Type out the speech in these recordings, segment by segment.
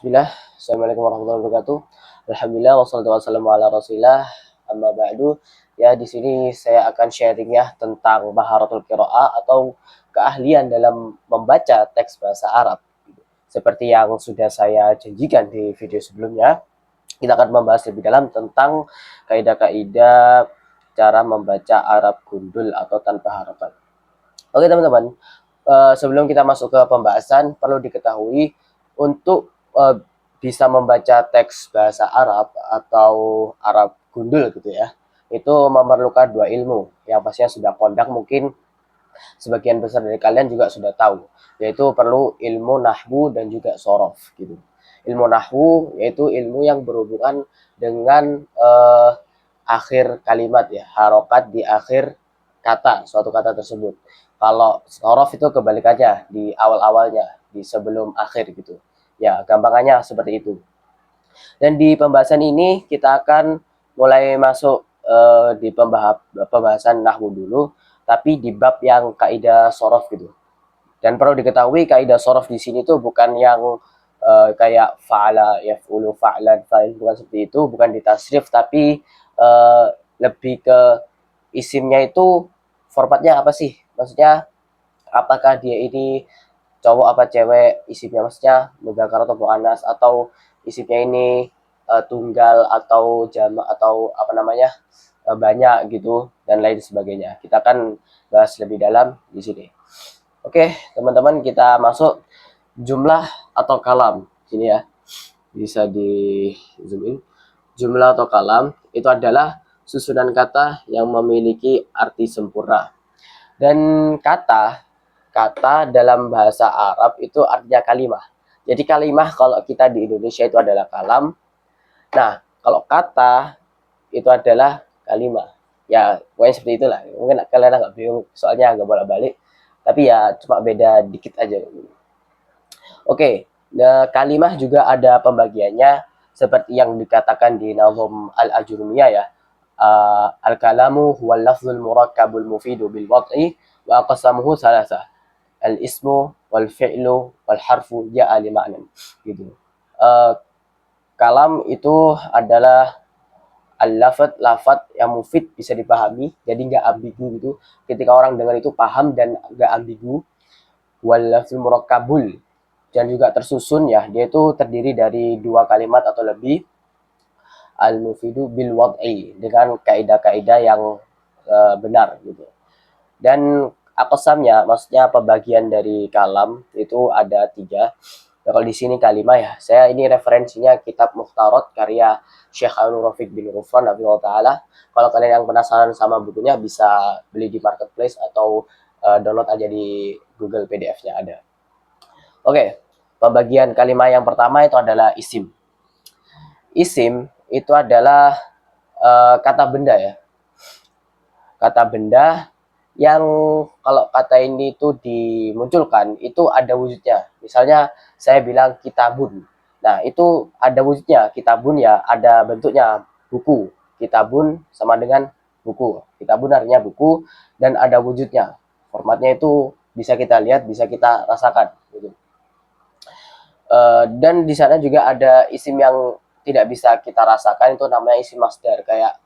Bismillah, Assalamualaikum warahmatullahi wabarakatuh. Alhamdulillah, wassalatu wassalamu ala rasulillah, amma ba'du. Ya, di sini saya akan sharing ya tentang maharatul qiraah atau keahlian dalam membaca teks bahasa Arab. Seperti yang sudah saya janjikan di video sebelumnya, kita akan membahas lebih dalam tentang kaidah-kaidah cara membaca Arab gundul atau tanpa harakat. Oke teman-teman, sebelum kita masuk ke pembahasan, perlu diketahui untuk bisa membaca teks bahasa Arab atau Arab gundul gitu ya, itu memerlukan dua ilmu yang pastinya sudah kondang, mungkin sebagian besar dari kalian juga sudah tahu, yaitu perlu ilmu nahwu dan juga sorof gitu. Ilmu nahwu yaitu ilmu yang berhubungan dengan akhir kalimat ya, harokat di akhir kata, suatu kata tersebut. Kalau sorof itu kebalikannya, di awal-awalnya, di sebelum akhir gitu. Ya, gampangannya seperti itu. Dan di pembahasan ini kita akan mulai masuk di pembahasan nahwu dulu, tapi di bab yang kaidah sorof gitu. Dan perlu diketahui kaidah sorof di sini tuh bukan yang kayak fa'ala, yaf'ulu, fa'lan, fa'il, bukan seperti itu, bukan di tasrif, tapi uh, lebih ke isimnya itu formatnya apa sih? Maksudnya apakah dia ini cowok apa cewek, isimnya maksudnya mudzakkar atau muannas, atau isimnya ini tunggal atau jamak atau apa namanya banyak gitu dan lain sebagainya. Kita akan bahas lebih dalam di sini. Oke, teman-teman, kita masuk jumlah atau kalam. Sini ya, bisa di zoom in. Jumlah atau kalam itu adalah susunan kata yang memiliki arti sempurna. Dan kata dalam bahasa Arab itu artinya kalimah. Jadi kalimah kalau kita di Indonesia itu adalah kalam. Nah, kalau kata itu adalah kalimah. Ya, pokoknya seperti itulah. Mungkin kalian agak bingung soalnya agak bolak-balik. Tapi ya cuma beda dikit aja. Oke, nah, kalimah juga ada pembagiannya seperti yang dikatakan di Nazm Al-Ajurumiyah ya. Al-kalamu huwal lafzul murakkabul mufidu bil wad'i wa aqsamuhu salasa. Al-ismu wal fi'lu wal harfu ja'a li ma'nan. Gitu. Uh, Kalam itu adalah lafat yang mufid, bisa dipahami, jadi nggak ambigu gitu. Ketika orang dengar itu paham dan nggak ambigu. Wal lafzul murakkabul, dan juga tersusun ya, dia itu terdiri dari dua kalimat atau lebih. Al mufidu bil wad'i, dengan kaidah-kaidah yang benar gitu. Dan akosamnya, maksudnya pembagian dari kalam itu ada tiga. Nah, kalau di sini kalimah ya, saya ini referensinya kitab Mukhtarat karya Syekh Ainur Rafiq bin Rufan Taala. Kalau kalian yang penasaran sama bukunya bisa beli di marketplace atau download aja di Google, PDF-nya ada. Oke, pembagian kalimat yang pertama itu adalah isim. Isim itu adalah kata benda ya. Kata benda yang kalau kata ini itu dimunculkan itu ada wujudnya. Misalnya saya bilang kitabun. Nah, itu ada wujudnya. Kitabun ya ada bentuknya, buku. Kitabun sama dengan buku. Kitabun artinya buku dan ada wujudnya. Formatnya itu bisa kita lihat, bisa kita rasakan gitu. Dan di sana juga ada isim yang tidak bisa kita rasakan, itu namanya isim masdar, kayak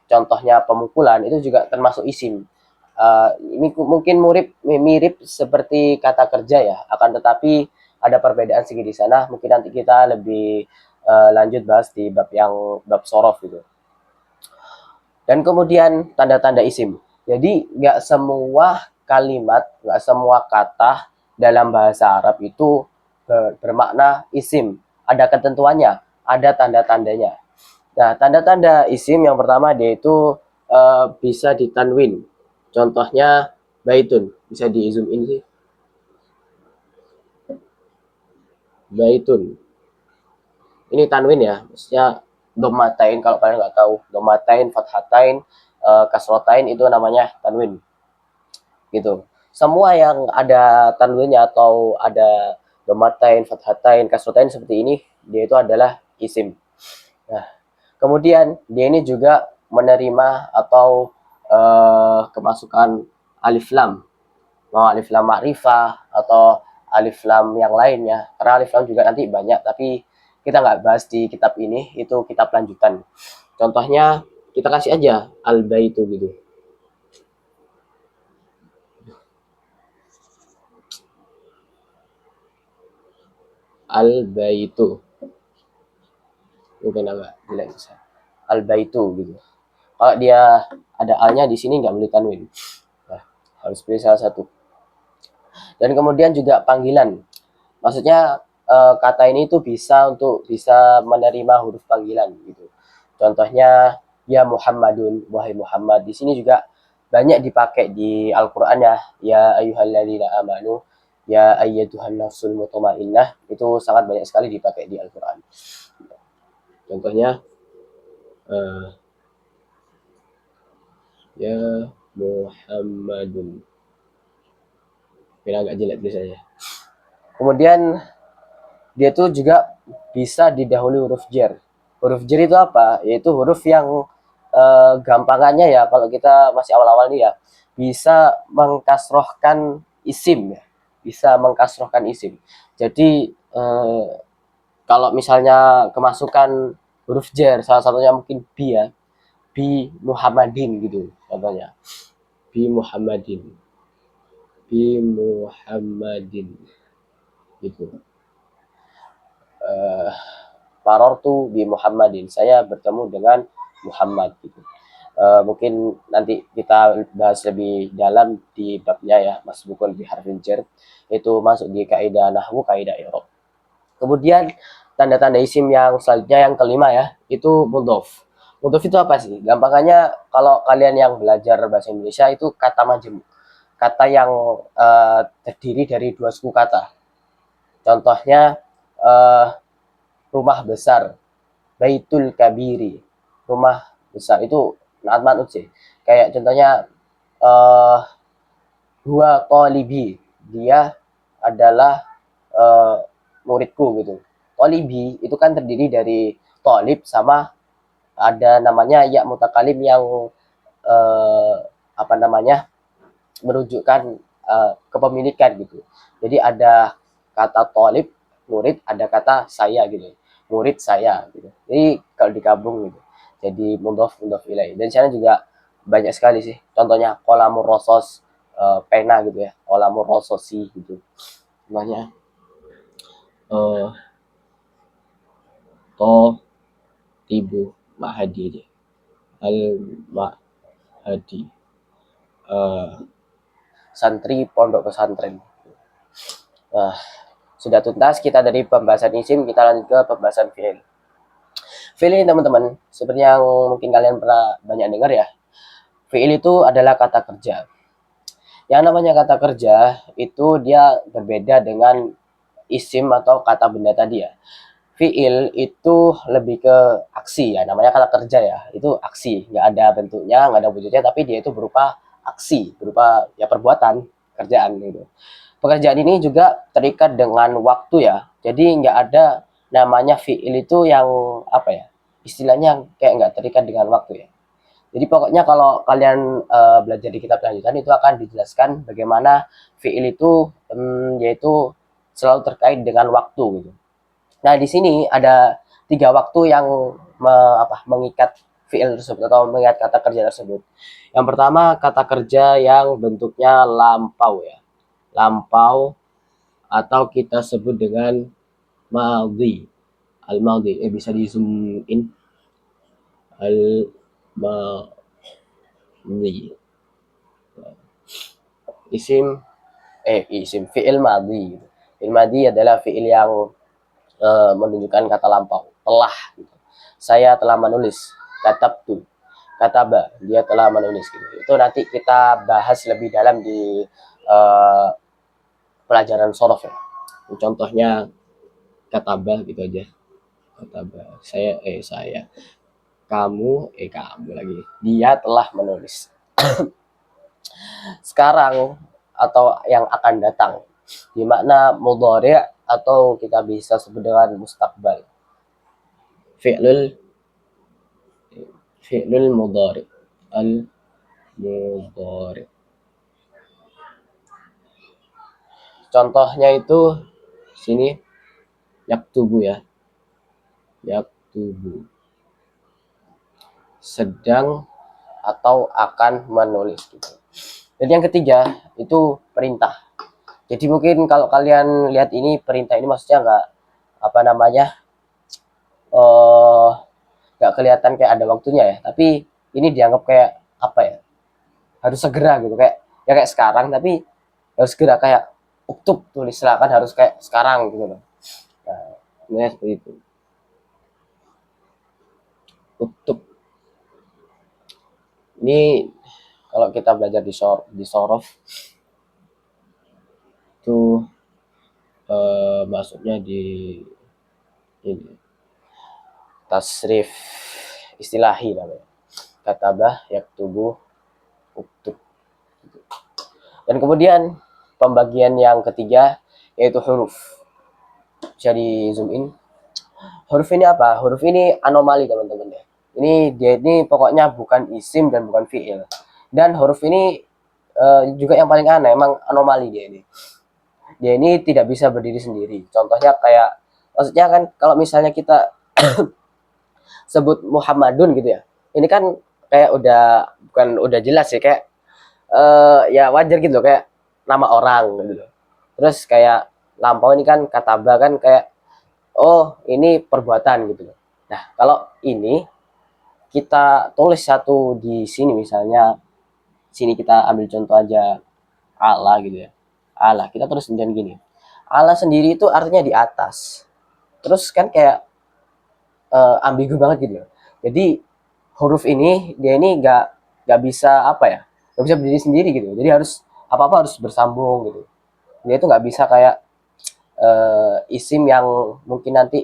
contohnya pemukulan itu juga termasuk isim. Ini mungkin mirip seperti kata kerja ya, akan tetapi ada perbedaan sedikit di sana. Mungkin nanti kita lebih lanjut bahas di bab sorof gitu. Dan kemudian tanda-tanda isim. Jadi nggak semua kalimat, nggak semua kata dalam bahasa Arab itu bermakna isim. Ada ketentuannya, ada tanda-tandanya. Nah, tanda-tanda isim yang pertama dia itu bisa ditanwin. Contohnya baitun, bisa di zoom in sih. Baitun. Ini tanwin ya, maksudnya domatain, kalau kalian nggak tahu. Domatain, fathatain, kasrotain itu namanya tanwin. Gitu. Semua yang ada tanwinnya atau ada domatain, fathatain, kasrotain seperti ini, dia itu adalah isim. Nah, kemudian dia ini juga menerima atau kemasukan alif lam, mau alif lam ma'rifah atau alif lam yang lainnya, karena alif lam juga nanti banyak, tapi kita nggak bahas di kitab ini, itu kitab lanjutan. Contohnya kita kasih aja al baitu gitu. Al baitu, mungkin agak jelek bisa. Al baitu gitu. Kalau dia ada alnya di sini nggak boleh tanwin. Nah, harus pilih salah satu. Dan kemudian juga panggilan. Maksudnya kata ini tuh bisa menerima huruf panggilan gitu. Contohnya ya Muhammadun, wahai Muhammad. Di sini juga banyak dipakai di Al-Qur'an ya. Ya ayyuhalladzina amanu, ya ayyatuhan nafsul mutmainnah. Itu sangat banyak sekali dipakai di Al-Qur'an. Contohnya ya Muhammadun. Ini agak jelek tulisannya. Kemudian dia tuh juga bisa didahului huruf jer. Huruf jer itu apa? Yaitu huruf yang gampangannya ya, kalau kita masih awal-awal nih ya, bisa mengkasrohkan isim ya, bisa mengkasrohkan isim. Jadi kalau misalnya kemasukan huruf jer, salah satunya mungkin bi ya, bi Muhammadin gitu contohnya, bi Muhammadin, bi Muhammadin gitu. Marortu bi Muhammadin, saya bertemu dengan Muhammad gitu. Mungkin nanti kita bahas lebih dalam di babnya ya, masbukun bi harfin jar, itu masuk di kaidah nahwu, kaidah i'rab. Kemudian tanda-tanda isim yang selanjutnya yang kelima ya, itu mudhof. Mudhof itu apa sih? Gampangannya kalau kalian yang belajar bahasa Indonesia itu kata majemuk, kata yang terdiri dari dua suku kata. Contohnya eh, rumah besar, baitul kabiri, rumah besar itu naat manut sih. Kayak contohnya eh dua tolibi, dia adalah eh, muridku gitu. Tolibi itu kan terdiri dari tolib sama ada namanya ya mutakalim yang eh, apa namanya menunjukkan kepemilikan gitu. Jadi ada kata tolib murid, ada kata saya gitu, murid saya gitu. Jadi kalau digabung gitu jadi mudhof ilaih. Dan sana juga banyak sekali sih, contohnya kolamur rosos, pena gitu ya, kolamur rososi gitu. Namanya to tibu mahadi, al mahadi, santri pondok pesantren. Nah, sudah tuntas kita dari pembahasan isim, kita lanjut ke pembahasan fi'il. Fi'il ini teman-teman, seperti yang mungkin kalian pernah banyak dengar ya, fi'il itu adalah kata kerja. Yang namanya kata kerja itu dia berbeda dengan isim atau kata benda tadi ya. Fi'il itu lebih ke aksi ya, namanya kata kerja ya, itu aksi, nggak ada bentuknya, nggak ada wujudnya, tapi dia itu berupa aksi, berupa ya perbuatan, kerjaan gitu. Pekerjaan ini juga terikat dengan waktu ya, jadi nggak ada namanya fi'il itu yang apa ya, istilahnya kayak nggak terikat dengan waktu ya. Jadi pokoknya kalau kalian belajar di kitab lanjutan itu akan dijelaskan bagaimana fi'il itu yaitu selalu terkait dengan waktu gitu. Nah, di sini ada tiga waktu yang mengikat fi'il tersebut atau mengikat kata kerja tersebut. Yang pertama, kata kerja yang bentuknya lampau ya. Lampau atau kita sebut dengan madhi. Al-madhi. Bisa di zoom in. Al-madhi. Isim fi'il madhi. Fi'il madhi adalah fi'il yang menunjukkan kata lampau, telah gitu. Saya telah menulis, katabtu, kataba, dia telah menulis gitu. Itu nanti kita bahas lebih dalam di uh, pelajaran sorof ya. Contohnya kataba gitu aja. Kataba, saya, kamu lagi. Dia telah menulis. Sekarang atau yang akan datang, di makna mudhari' atau kita bisa sebut dengan mustaqbal. Fi'lul fi'lul mudhari' al mudhari'. contohnya itu sini yaktubu ya, yaktubu, sedang atau akan menulis gitu. Dan yang ketiga itu perintah. Jadi mungkin kalau kalian lihat ini perintah ini maksudnya apa namanya nggak kelihatan kayak ada waktunya ya, tapi ini dianggap kayak apa ya, harus segera gitu, kayak ya kayak sekarang, tapi harus segera, kayak uktub, tulis silakan, harus kayak sekarang gitu loh. Nah, sebenarnya seperti itu, uktub. Ini kalau kita belajar di sorof itu masuknya di ini tasrif istilahi namanya, katabah yaktubu uktub. Dan kemudian pembagian yang ketiga yaitu huruf. Bisa di zoom in. Huruf ini apa? Huruf ini anomali teman-teman ya. Dia ini pokoknya bukan isim dan bukan fiil. Dan huruf ini juga yang paling aneh, emang anomali dia ini. Dia ini tidak bisa berdiri sendiri. Contohnya kayak, maksudnya kan kalau misalnya kita sebut Muhammadun gitu ya. Ini kan kayak bukan udah jelas sih, kayak ya wajar gitu loh, kayak nama orang gitu loh. Terus kayak lampau ini kan kataba, kan kayak oh ini perbuatan gitu loh. Nah kalau ini kita tulis satu di sini, misalnya sini kita ambil contoh aja Allah gitu ya, Allah, kita tulis dan gini, Allah sendiri itu artinya di atas, terus kan kayak ambigu banget gitu loh. Jadi huruf ini dia ini nggak bisa apa ya, nggak bisa berdiri sendiri gitu, jadi harus apa apa harus bersambung gitu. Dia itu nggak bisa kayak isim yang mungkin nanti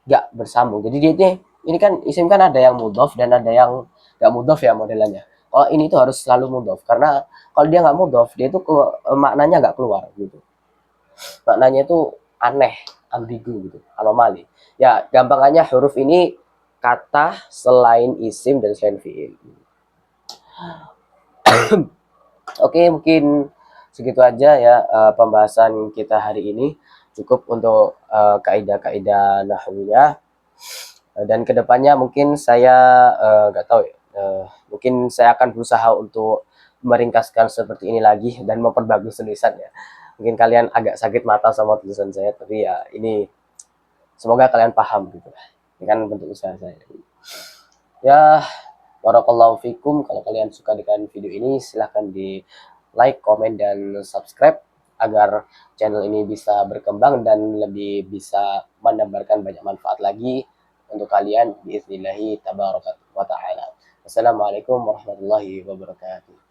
nggak bersambung. Jadi dia ini kan isim kan ada yang mudhof dan ada yang nggak mudhof ya modelannya. Kalau ini tuh harus selalu mudhof, karena kalau dia nggak mudhof dia itu maknanya nggak keluar gitu. Maknanya itu aneh, ambigu gitu, anomali. Ya gampangannya huruf ini kata selain isim dan selain fiil. Oke, mungkin segitu aja ya pembahasan kita hari ini. Cukup untuk kaidah-kaidah nahwinya. Dan kedepannya mungkin saya nggak tahu ya, mungkin saya akan berusaha untuk meringkaskan seperti ini lagi dan memperbagus tulisannya. Mungkin kalian agak sakit mata sama tulisan saya, tapi ya ini semoga kalian paham gitu. Ini kan bentuk usaha saya. Ya, barakallahu fikum. Kalau kalian suka dengan video ini, silahkan di like, komen, dan subscribe agar channel ini bisa berkembang dan lebih bisa menebarkan banyak manfaat lagi untuk kalian biiznillahi tabaraka wa ta'ala. Wassalamualaikum warahmatullahi wabarakatuh.